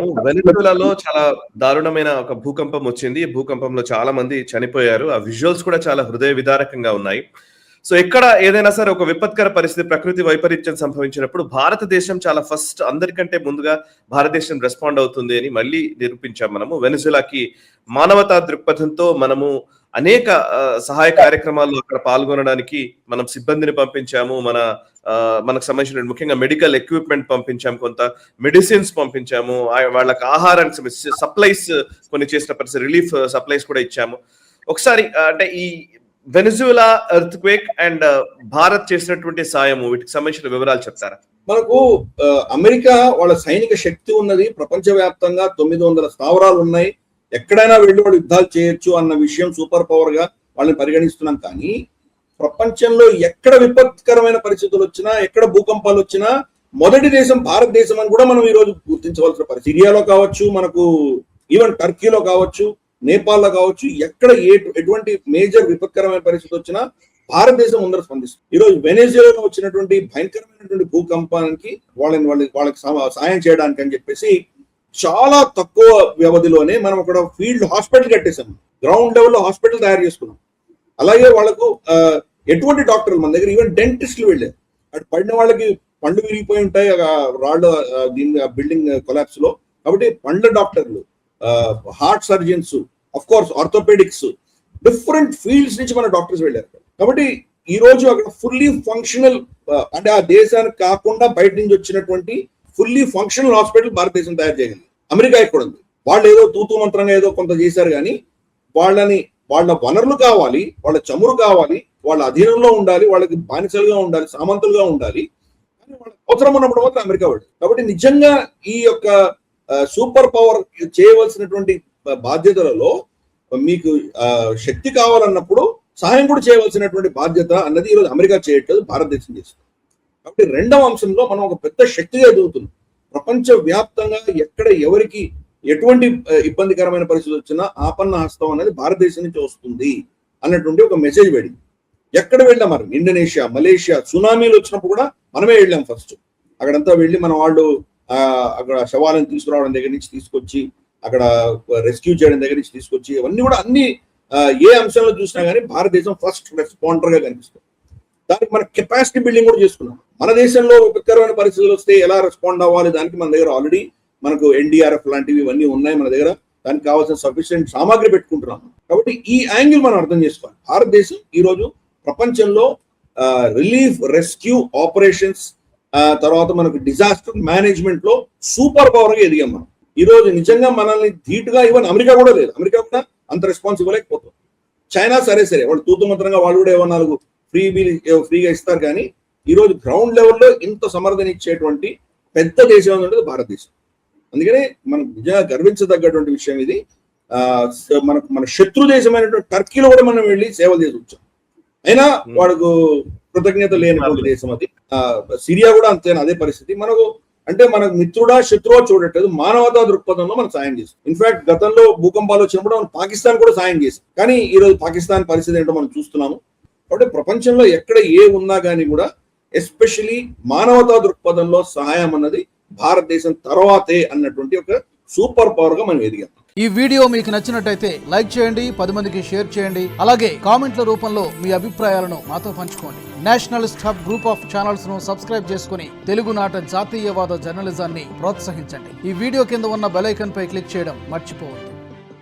చూస్తున్నాము. వెనిజులాలో చాలా దారుణమైన ఒక భూకంపం వచ్చింది. ఈ భూకంపంలో చాలా మంది చనిపోయారు. ఆ విజువల్స్ కూడా చాలా హృదయ విదారకంగా ఉన్నాయి. సో ఎక్కడ ఏదైనా సరే ఒక విపత్కర పరిస్థితి, ప్రకృతి వైపరీత్యం సంభవించినప్పుడు భారతదేశం చాలా ఫస్ట్ అందరికంటే ముందుగా భారతదేశం రెస్పాండ్ అవుతుంది అని మళ్ళీ నిరూపించాం మనము. వెనిజులాకి మానవతా దృక్పథంతో మనము అనేక సహాయ కార్యక్రమాల్లో అక్కడ పాల్గొనడానికి మనం సిబ్బందిని పంపించాము. మనకు సంబంధించిన ముఖ్యంగా మెడికల్ ఎక్విప్మెంట్ పంపించాము, కొంత మెడిసిన్స్ పంపించాము, వాళ్ళకి ఆహారానికి సప్లైస్ కొన్ని చేసిన పరిస్థితి, రిలీఫ్ సప్లైస్ కూడా ఇచ్చాము. ఒకసారి అంటే ఈ Venezuela earth quake and Bharat చేసినటువంటి సాయము, వీటికి సంబంధించిన వివరాలు చెప్తారా? మనకు అమెరికా వాళ్ళ సైనిక శక్తి ఉన్నది, ప్రపంచవ్యాప్తంగా 900 స్థావరాలు ఉన్నాయి, ఎక్కడైనా వెళ్ళి వాళ్ళు యుద్ధాలు చేయొచ్చు అన్న విషయం సూపర్ పవర్ గా వాళ్ళని పరిగణిస్తున్నాం. కానీ ప్రపంచంలో ఎక్కడ విపత్కరమైన పరిస్థితులు వచ్చినా, ఎక్కడ భూకంపాలు వచ్చినా మొదటి దేశం భారతదేశం అని కూడా మనం ఈ రోజు గుర్తించవలసిన పరిస్థితి. సిరియాలో కావచ్చు, మనకు ఈవెన్ టర్కీలో కావచ్చు, నేపాల్లో కావచ్చు, ఎక్కడ ఎటువంటి మేజర్ విపత్కరమైన పరిస్థితి వచ్చినా భారతదేశం ముందర స్పందిస్తుంది. ఈ రోజు వెనిజులాలో వచ్చినటువంటి భయంకరమైనటువంటి భూకంపానికి వాళ్ళకి సాయం చేయడానికి అని చెప్పేసి చాలా తక్కువ వ్యవధిలోనే మనం అక్కడ ఫీల్డ్ హాస్పిటల్ కట్టేసాం, గ్రౌండ్ లెవెల్లో హాస్పిటల్ తయారు చేసుకున్నాం. అలాగే వాళ్ళకు ఎటువంటి డాక్టర్లు మన దగ్గర ఈవెన్ డెంటిస్టులు వెళ్ళారు. అటు పడిన వాళ్ళకి పండ్లు విరిగిపోయి ఉంటాయి రాళ్ళు దీని బిల్డింగ్ కొలాప్స్ లో, కాబట్టి పండ్ల డాక్టర్లు, heart surgeons, of course orthopaedics, different fields నుంచి మన డాక్టర్స్ వెళ్ళారు. కాబట్టి ఈ రోజు అక్కడ ఫుల్లీ ఫంక్షనల్, అంటే ఆ దేశానికి కాకుండా బయట నుంచి వచ్చినటువంటి ఫుల్లీ ఫంక్షనల్ హాస్పిటల్ భారతదేశం తయారు చేయగలిగింది. అమెరికా కూడా ఉంది. వాళ్ళు ఏదో తూతూ మంత్రంగా ఏదో కొంత చేశారు, కానీ వాళ్ళ వనరులు కావాలి, వాళ్ళ చమురు కావాలి, వాళ్ళ అధీనంలో ఉండాలి, వాళ్ళకి బానిసలుగా ఉండాలి, సామంతులుగా ఉండాలి. కానీ వాళ్ళకి అవసరం ఉన్నప్పుడు మాత్రం అమెరికా వాళ్ళు. కాబట్టి నిజంగా ఈ యొక్క సూపర్ పవర్ చేయవలసినటువంటి బాధ్యతలలో మీకు శక్తి కావాలన్నప్పుడు సహాయం కూడా చేయవలసినటువంటి బాధ్యత అన్నది ఈరోజు అమెరికా చేయట్లేదు, భారతదేశం చేస్తుంది. కాబట్టి రెండవ అంశంలో మనం ఒక పెద్ద శక్తిగా ఎదుగుతున్నాం. ప్రపంచ వ్యాప్తంగా ఎక్కడ ఎవరికి ఎటువంటి ఇబ్బందికరమైన పరిస్థితి వచ్చినా ఆపన్న హస్తం అనేది భారతదేశం నుంచి వస్తుంది అన్నటువంటి ఒక మెసేజ్ వెళ్ళింది. ఎక్కడ వెళ్ళాం మనం, ఇండోనేషియా, మలేషియా సునామీలు వచ్చినప్పుడు కూడా మనమే వెళ్ళాం. ఫస్ట్ అక్కడంతా వెళ్ళి మన వాళ్ళు అక్కడ శవాలను తీసుకురావడం దగ్గర నుంచి తీసుకొచ్చి, అక్కడ రెస్క్యూ చేయడం దగ్గర నుంచి తీసుకొచ్చి, అవన్నీ కూడా అన్ని ఏ అంశంలో చూసినా కానీ భారతదేశం ఫస్ట్ రెస్పాండర్ గా కనిపిస్తుంది. దానికి మన కెపాసిటీ బిల్డింగ్ కూడా చేసుకున్నాం. మన దేశంలో విపత్కరమైన పరిస్థితులు వస్తే ఎలా రెస్పాండ్ అవ్వాలి, దానికి మన దగ్గర ఆల్రెడీ మనకు ఎన్డీఆర్ఎఫ్ లాంటివి ఇవన్నీ ఉన్నాయి మన దగ్గర. దానికి కావాల్సిన సఫిషియెంట్ సామాగ్రి పెట్టుకుంటున్నాం. కాబట్టి ఈ యాంగిల్ మనం అర్థం చేసుకోవాలి. భారతదేశం ఈ రోజు ప్రపంచంలో రిలీఫ్, రెస్క్యూ ఆపరేషన్స్, తర్వాత మనకు డిజాస్టర్ మేనేజ్మెంట్ లో సూపర్ పవర్ గా ఎదిగాం మనం. ఈ రోజు నిజంగా మనల్ని ధీటుగా ఈవెన్ అమెరికా కూడా లేదు, అమెరికా కూడా అంత రెస్పాన్స్ ఇవ్వలేకపోతుంది. చైనా సరే వాళ్ళు తూతుమంత్రంగా వాళ్ళు కూడా ఏమో 4 ఫ్రీగా ఇస్తారు, కానీ ఈ రోజు గ్రౌండ్ లెవెల్లో ఇంత సమర్థన ఇచ్చేటువంటి పెద్ద దేశం అనేది భారతదేశం. అందుకనే మనం నిజంగా గర్వించదగ్గటువంటి విషయం ఇది. మన శత్రు దేశమైనటువంటి టర్కీలో కూడా మనం వెళ్ళి సేవలు చేసి వచ్చాం, అయినా వాడుకు కృతజ్ఞత లేనటువంటి దేశం అది. సిరియా కూడా అంతే, అదే పరిస్థితి. మనకు మిత్రుడా శత్రువా చూడట్లేదు, మానవతా దృక్పథంలో మనం సాయం చేస్తాం. ఇన్ఫాక్ట్ గతంలో భూకంపాలు వచ్చినప్పుడు మనం పాకిస్తాన్ కూడా సాయం చేస్తాం, కానీ ఈ రోజు పాకిస్తాన్ పరిస్థితి ఏంటో మనం చూస్తున్నాము. కాబట్టి ప్రపంచంలో ఎక్కడ ఏ ఉన్నా కానీ కూడా ఎస్పెషలీ మానవతా దృక్పథంలో సహాయం అన్నది భారతదేశం తర్వాతే అన్నటువంటి ఒక సూపర్ పవర్ గా మనం ఎదిగాం. ఈ వీడియో మీకు నచ్చినట్టయితే లైక్ చేయండి, 10 మందికి షేర్ చేయండి. అలాగే కామెంట్ల రూపంలో మీ అభిప్రాయాలను మాతో పంచుకోండి. Nationalist hub group of channels ను సబ్స్క్రైబ్ చేసుకుని తెలుగునాట జాతీయవాద జర్నలిజాన్ని ప్రోత్సహించండి. ఈ వీడియో కింద ఉన్న బెల్ ఐకాన్ పై క్లిక్ చేయడం మర్చిపోవద్దు.